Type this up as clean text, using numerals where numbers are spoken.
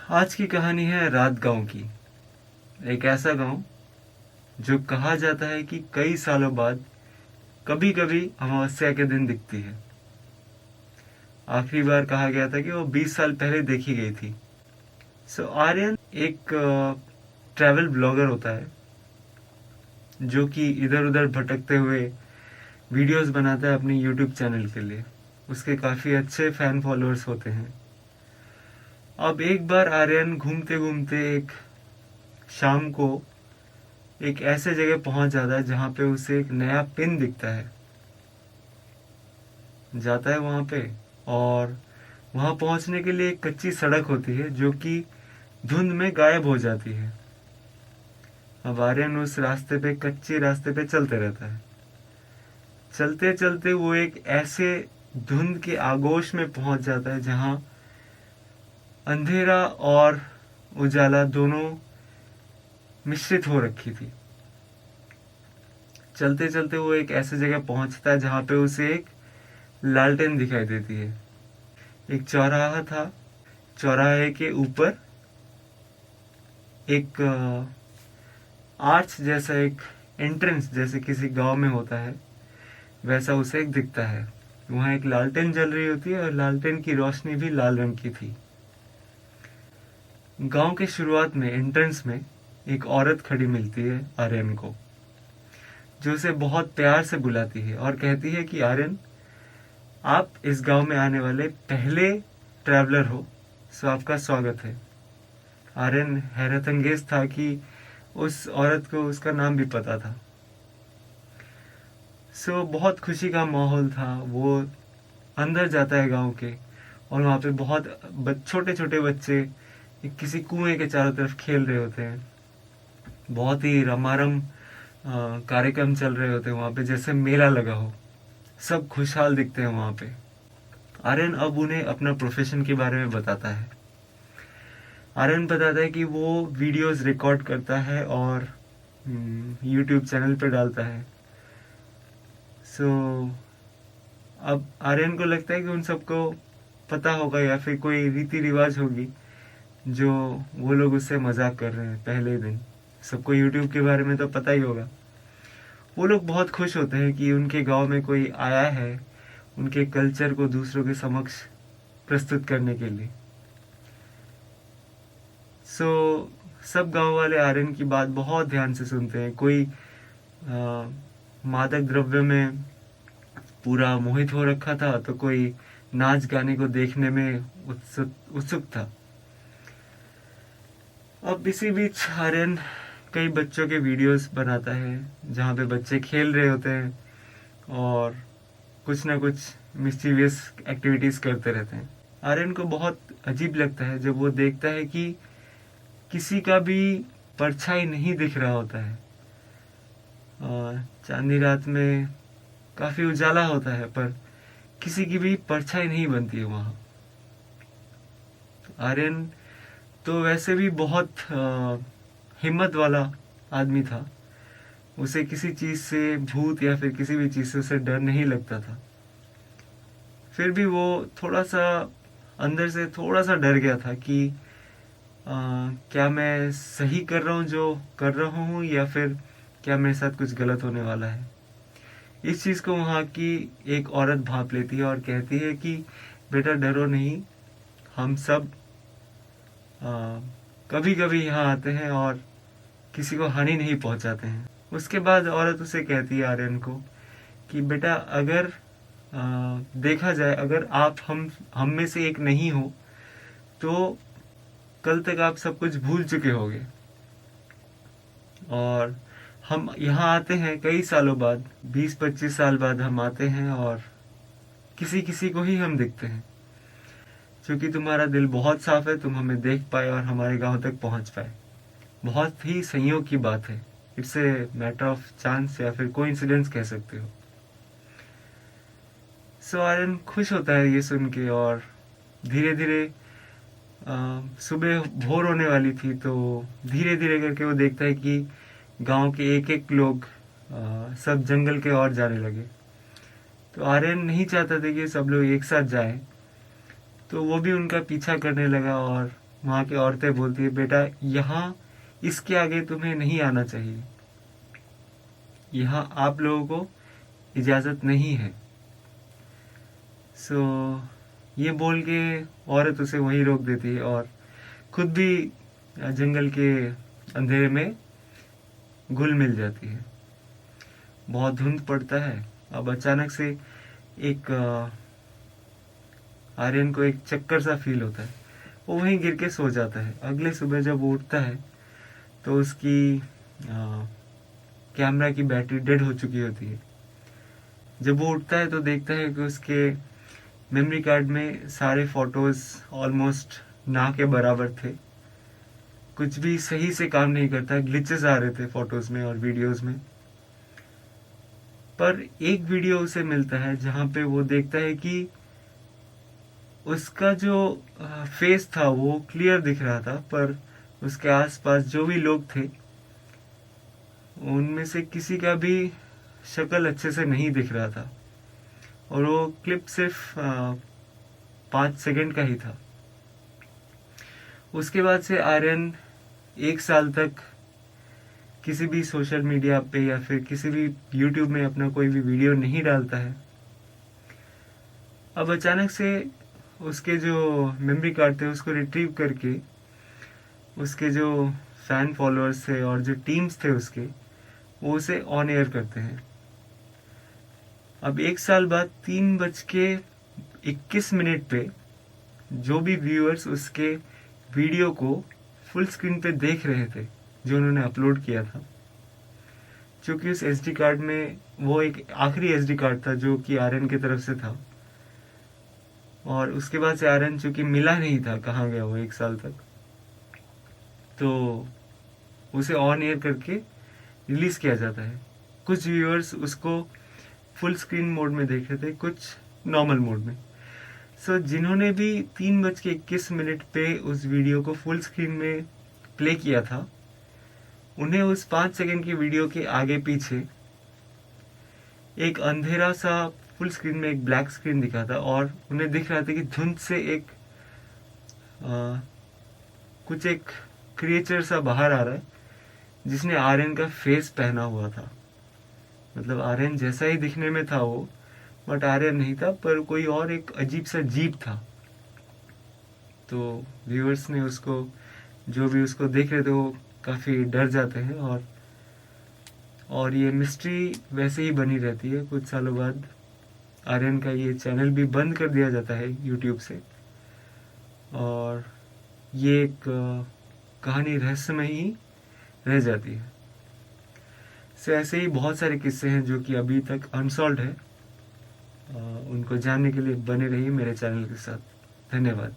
आज की कहानी है रात गांव की। एक ऐसा गांव जो कहा जाता है कि कई सालों बाद कभी कभी अमावस्या के दिन दिखती है। आखिरी बार कहा गया था कि वो 20 साल पहले देखी गई थी। आर्यन एक ट्रैवल ब्लॉगर होता है जो कि इधर उधर भटकते हुए वीडियोस बनाता है अपने यूट्यूब चैनल के लिए। उसके काफ़ी अच्छे फैन फॉलोअर्स होते हैं। अब एक बार आर्यन घूमते घूमते एक शाम को एक ऐसे जगह पहुंच जाता है जहां पे उसे एक नया पिन दिखता है। जाता है वहां पे और वहां पहुंचने के लिए एक कच्ची सड़क होती है जो कि धुंध में गायब हो जाती है। अब आर्यन उस रास्ते पे कच्चे रास्ते पे चलते रहता है। चलते चलते वो एक ऐसे धुंध के आगोश में पहुंच जाता है जहां अंधेरा और उजाला दोनों मिश्रित हो रखी थी। चलते चलते वो एक ऐसे जगह पहुंचता है जहां पे उसे एक लालटेन दिखाई देती है। एक चौराहा था। चौराहे के ऊपर एक आर्च जैसा एक एंट्रेंस जैसे किसी गांव में होता है वैसा उसे एक दिखता है। वहां एक लालटेन जल रही होती है और लालटेन की रोशनी भी लाल रंग की थी। गांव के शुरुआत में एंट्रेंस में एक औरत खड़ी मिलती है आर्यन को, जो उसे बहुत प्यार से बुलाती है और कहती है कि आर्यन, आप इस गांव में आने वाले पहले ट्रैवलर हो, सो आपका स्वागत है। आर्यन हैरत अंगेज था कि उस औरत को उसका नाम भी पता था। बहुत खुशी का माहौल था। वो अंदर जाता है गांव के और वहाँ पे बहुत छोटे छोटे बच्चे किसी कुएं के चारों तरफ खेल रहे होते हैं। बहुत ही रमारम कार्यक्रम चल रहे होते हैं वहाँ पे, जैसे मेला लगा हो। सब खुशहाल दिखते हैं वहाँ पे। आर्यन अब उन्हें अपना प्रोफेशन के बारे में बताता है। आर्यन बताता है कि वो वीडियोस रिकॉर्ड करता है और यूट्यूब चैनल पे डालता है। सो अब आर्यन को लगता है कि उन सबको पता होगा या फिर कोई रीति रिवाज होगी जो वो लोग उससे मजाक कर रहे हैं पहले दिन। सबको यूट्यूब के बारे में तो पता ही होगा। वो लोग बहुत खुश होते हैं कि उनके गांव में कोई आया है उनके कल्चर को दूसरों के समक्ष प्रस्तुत करने के लिए। सब गांव वाले आर्यन की बात बहुत ध्यान से सुनते हैं। कोई मादक द्रव्य में पूरा मोहित हो रखा था तो कोई नाच गाने को देखने में उत्सुक था। अब इसी बीच आर्यन कई बच्चों के वीडियोस बनाता है जहाँ पे बच्चे खेल रहे होते हैं और कुछ ना कुछ मिस्चीवियस एक्टिविटीज करते रहते हैं। आर्यन को बहुत अजीब लगता है जब वो देखता है कि किसी का भी परछाई नहीं दिख रहा होता है। चांदनी रात में काफी उजाला होता है पर किसी की भी परछाई नहीं बनती है वहां। आर्यन तो वैसे भी बहुत हिम्मत वाला आदमी था। उसे किसी चीज से, भूत या फिर किसी भी चीज से उसे डर नहीं लगता था। फिर भी वो थोड़ा सा अंदर से थोड़ा सा डर गया था कि क्या मैं सही कर रहा हूँ जो कर रहा हूँ या फिर क्या मेरे साथ कुछ गलत होने वाला है। इस चीज को वहाँ की एक औरत भाप लेती है और कहती है कि बेटा डरो नहीं, हम सब कभी कभी यहाँ आते हैं और किसी को हानि नहीं पहुंचाते हैं। उसके बाद औरत उसे कहती है आर्यन को कि बेटा अगर देखा जाए, अगर आप हम में से एक नहीं हो तो कल तक आप सब कुछ भूल चुके होगे। और हम यहाँ आते हैं कई सालों बाद, 20-25 साल बाद हम आते हैं और किसी किसी को ही हम दिखते हैं। क्योंकि तुम्हारा दिल बहुत साफ है, तुम हमें देख पाए और हमारे गांव तक पहुंच पाए। बहुत ही संयोग की बात है। It's a matter of chance या फिर कोइंसिडेंस कह सकते हो। आर्यन खुश होता है ये सुन के और धीरे धीरे सुबह भोर होने वाली थी तो धीरे धीरे करके वो देखता है कि गांव के एक एक लोग सब जंगल के ओर जाने लगे। तो आर्यन नहीं चाहता था कि सब लोग एक साथ जाएं, तो वो भी उनका पीछा करने लगा और वहाँ की औरतें बोलती है, बेटा यहाँ इसके आगे तुम्हें नहीं आना चाहिए, यहाँ आप लोगों को इजाज़त नहीं है। सो ये बोल के औरत उसे वहीं रोक देती है और खुद भी जंगल के अंधेरे में घुल मिल जाती है। बहुत धुंध पड़ता है। अब अचानक से एक आर्यन को एक चक्कर सा फील होता है। वो वहीं गिर के सो जाता है। अगले सुबह जब वो उठता है तो उसकी कैमरा की बैटरी डेड हो चुकी होती है। जब वो उठता है तो देखता है कि उसके मेमोरी कार्ड में सारे फोटोज ऑलमोस्ट ना के बराबर थे। कुछ भी सही से काम नहीं करता, ग्लिचेस आ रहे थे फोटोज में और वीडियोस में। पर एक वीडियो उसे मिलता है जहां पे वो देखता है कि उसका जो फेस था वो क्लियर दिख रहा था, पर उसके आसपास जो भी लोग थे उनमें से किसी का भी शक्ल अच्छे से नहीं दिख रहा था। और वो क्लिप सिर्फ 5 सेकंड का ही था। उसके बाद से आर्यन 1 साल तक किसी भी सोशल मीडिया पे या फिर किसी भी यूट्यूब में अपना कोई भी वीडियो नहीं डालता है। अब अचानक से उसके जो मेमोरी कार्ड थे उसको रिट्रीव करके उसके जो फैन फॉलोअर्स थे और जो टीम्स थे उसके, वो उसे ऑन एयर करते हैं। अब 1 साल बाद 3:21 पे जो भी व्यूअर्स उसके वीडियो को फुल स्क्रीन पे देख रहे थे जो उन्होंने अपलोड किया था, क्योंकि उस एसडी कार्ड में वो एक आखिरी एसडी कार्ड था जो कि आर्यन की तरफ से था। और उसके बाद से आर्यन चूंकि मिला नहीं था कहाँ गया वो 1 साल तक, तो उसे ऑन एयर करके रिलीज किया जाता है। कुछ व्यूअर्स उसको फुल स्क्रीन मोड में देख रहे थे, कुछ नॉर्मल मोड में। सो जिन्होंने भी 3:21 पे उस वीडियो को फुल स्क्रीन में प्ले किया था, उन्हें उस 5 सेकंड की वीडियो के आगे पीछे एक अंधेरा सा फुल स्क्रीन में एक ब्लैक स्क्रीन दिखा था और उन्हें दिख रहा था कि धुंध से कुछ एक क्रिएचर सा बाहर आ रहा है जिसने आर्यन का फेस पहना हुआ था। मतलब आर्यन जैसा ही दिखने में था वो, बट आर्यन नहीं था, पर कोई और एक अजीब सा जीव था। तो व्यूअर्स ने उसको, जो भी उसको देख रहे थे, वो काफ़ी डर जाते हैं। और ये मिस्ट्री वैसे ही बनी रहती है। कुछ सालों बाद आर्यन का ये चैनल भी बंद कर दिया जाता है यूट्यूब से, और ये एक कहानी रहस्यमय ही रह जाती है। सो ऐसे ही बहुत सारे किस्से हैं जो कि अभी तक अनसॉल्व है। उनको जानने के लिए बने रहिए मेरे चैनल के साथ। धन्यवाद।